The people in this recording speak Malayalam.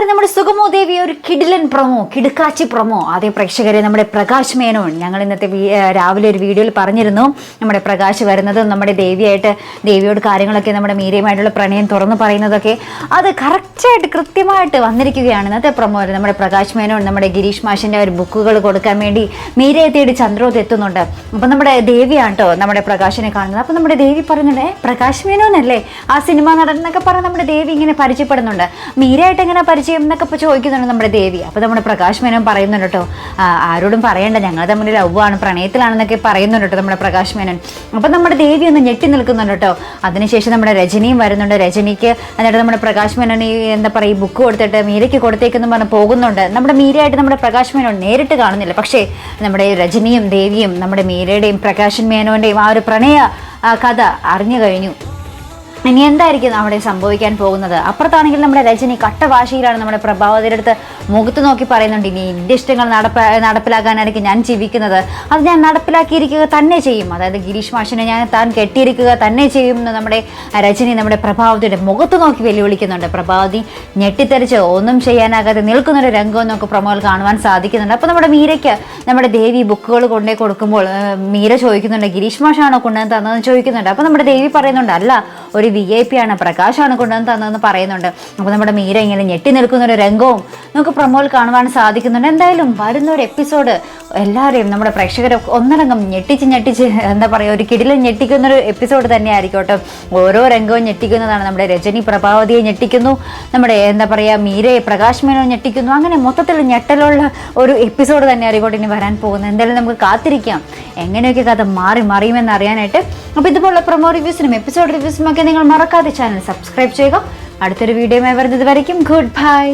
എന്തായിരുന്നു നമ്മുടെ സുഗമോ ദേവി ഒരു കിടിലൻ പ്രൊമോ, കിടുക്കാച്ചി പ്രൊമോ. ആദ്യം പ്രേക്ഷകരെ നമ്മുടെ പ്രകാശ് മേനോൻ, ഞങ്ങൾ ഇന്നത്തെ രാവിലെ ഒരു വീഡിയോയിൽ പറഞ്ഞിരുന്നു നമ്മുടെ പ്രകാശ് വരുന്നതും നമ്മുടെ ദേവിയോട് കാര്യങ്ങളൊക്കെ നമ്മുടെ മീരയുമായിട്ടുള്ള പ്രണയം തുറന്നു പറയുന്നതൊക്കെ അത് കറക്റ്റായിട്ട് കൃത്യമായിട്ട് വന്നിരിക്കുകയാണ്. ഇന്നത്തെ പ്രൊമോയിൽ നമ്മുടെ പ്രകാശ് മേനോൻ നമ്മുടെ ഗിരീഷ് മാഷിൻ്റെ ഒരു ബുക്കുകൾ കൊടുക്കാൻ വേണ്ടി മീരയെ തേടി ചന്ദ്രോത്ത് എത്തുന്നുണ്ട്. അപ്പം നമ്മുടെ ദേവിയാണ് കേട്ടോ നമ്മുടെ പ്രകാശിനെ കാണുന്നത്. അപ്പം നമ്മുടെ ദേവി പറയുന്നുണ്ട്, പ്രകാശ് മേനോനല്ലേ ആ സിനിമ നടൻ എന്നൊക്കെ പറഞ്ഞ് നമ്മുടെ ദേവി ഇങ്ങനെ പരിചയപ്പെടുന്നുണ്ട്. മീരയായിട്ട് എങ്ങനെ പരിചയം എന്നൊക്കെ ഇപ്പോൾ ചോദിക്കുന്നുണ്ട് നമ്മുടെ ദേവി. അപ്പോൾ നമ്മുടെ പ്രകാശ് മേനോൻ പറയുന്നുണ്ട് കേട്ടോ, ആരോടും പറയണ്ട, ഞങ്ങൾ തമ്മിൽ ലവ്വാണ്, പ്രണയത്തിലാണെന്നൊക്കെ പറയുന്നുണ്ട് കേട്ടോ നമ്മുടെ പ്രകാശ് മേനോൻ. അപ്പം നമ്മുടെ ദേവി ഒന്ന് ഞെട്ടി നിൽക്കുന്നുണ്ട് കേട്ടോ. അതിനുശേഷം നമ്മുടെ രജനിയും വരുന്നുണ്ട്. രജനിക്ക് എന്നിട്ട് നമ്മുടെ പ്രകാശ് മേനോൻ ഈ എന്താ പറയുക, ഈ ബുക്ക് കൊടുത്തിട്ട് മീരയ്ക്ക് കൊടുത്തേക്കെന്ന് പറഞ്ഞ് പോകുന്നുണ്ട്. നമ്മുടെ മീരയായിട്ട് നമ്മുടെ പ്രകാശ് മേനോൻ നേരിട്ട് കാണുന്നില്ല, പക്ഷേ നമ്മുടെ രജനിയും ദേവിയും നമ്മുടെ മീരയുടെയും പ്രകാശ് മേനോൻ്റെയും ആ ഒരു പ്രണയ കഥ അറിഞ്ഞു കഴിഞ്ഞു. ഇനി എന്തായിരിക്കും അവിടെ സംഭവിക്കാൻ പോകുന്നത്? അപ്പുറത്താണെങ്കിൽ നമ്മുടെ രജനി കട്ടവാശിയിലാണ് നമ്മുടെ പ്രഭാവതിയുടെ അടുത്ത് മുഖത്ത് നോക്കി പറയുന്നുണ്ട്, ഇനി എൻ്റെ ഇഷ്ടങ്ങൾ നടപ്പിലാക്കാനായിരിക്കും ഞാൻ ജീവിക്കുന്നത്, അത് ഞാൻ നടപ്പിലാക്കിയിരിക്കുക തന്നെ ചെയ്യും, അതായത് ഗിരീഷ് മാഷിനെ ഞാൻ താൻ കെട്ടിയിരിക്കുക തന്നെ ചെയ്യും എന്ന് നമ്മുടെ രജനി നമ്മുടെ പ്രഭാവതിയുടെ മുഖത്ത് നോക്കി വെല്ലുവിളിക്കുന്നുണ്ട്. പ്രഭാവതി ഞെട്ടിത്തെറിച്ച് ഒന്നും ചെയ്യാനാകാതെ നിൽക്കുന്നൊരു രംഗം നമുക്ക് പ്രൊമോയിൽ കാണുവാൻ സാധിക്കുന്നുണ്ട്. അപ്പോൾ നമ്മുടെ മീരയ്ക്ക് നമ്മുടെ ദേവി ബുക്കുകൾ കൊണ്ടേ കൊടുക്കുമ്പോൾ മീര ചോദിക്കുന്നുണ്ട്, ഗിരീഷ് മാഷാണോ കൊണ്ടുവന്ന് തന്നതെന്ന് ചോദിക്കുന്നുണ്ട്. അപ്പോൾ നമ്മുടെ ദേവി പറയുന്നുണ്ട്, അല്ല, ഒരു VIP ആണ്, പ്രകാശാണ് കൊണ്ടുവന്ന് തന്നതെന്ന് പറയുന്നുണ്ട്. അപ്പോൾ നമ്മുടെ മീര ഇങ്ങനെ ഞെട്ടി നിൽക്കുന്നൊരു രംഗവും നമുക്ക് പ്രൊമോയിൽ കാണുവാൻ സാധിക്കുന്നുണ്ട്. എന്തായാലും വരുന്ന ഒരു എപ്പിസോഡ് എല്ലാവരെയും നമ്മുടെ പ്രേക്ഷകരെ ഒന്നടങ്കം ഞെട്ടിച്ച് എന്താ പറയുക, ഒരു കിടിലൻ ഞെട്ടിക്കുന്നൊരു എപ്പിസോഡ് തന്നെ ആയിരിക്കോട്ടെ. ഓരോ രംഗവും ഞെട്ടിക്കുന്നതാണ്. നമ്മുടെ രജനി പ്രഭാവതിയെ ഞെട്ടിക്കുന്നു, നമ്മുടെ എന്താ പറയുക മീരയെ പ്രകാശ് മേനോൻ ഞെട്ടിക്കുന്നു. അങ്ങനെ മൊത്തത്തിൽ ഞെട്ടലുള്ള ഒരു എപ്പിസോഡ് തന്നെ ആയിരിക്കോട്ടെ ഇനി വരാൻ പോകുന്നത്. എന്തായാലും നമുക്ക് കാത്തിരിക്കാം എങ്ങനെയൊക്കെ കഥ മറിയുമെന്ന് അറിയാനായിട്ട്. അപ്പോൾ ഇതുപോലുള്ള പ്രൊമോ റിവ്യൂസിനും എപ്പിസോഡ് റിവ്യൂസിനും ഒക്കെ നിങ്ങൾ മറക്കാതെ ചാനൽ സബ്സ്ക്രൈബ് ചെയ്യുക. അടുത്തൊരു വീഡിയോയുമായി വരുന്നത് വരയ്ക്കും ഗുഡ് ബൈ.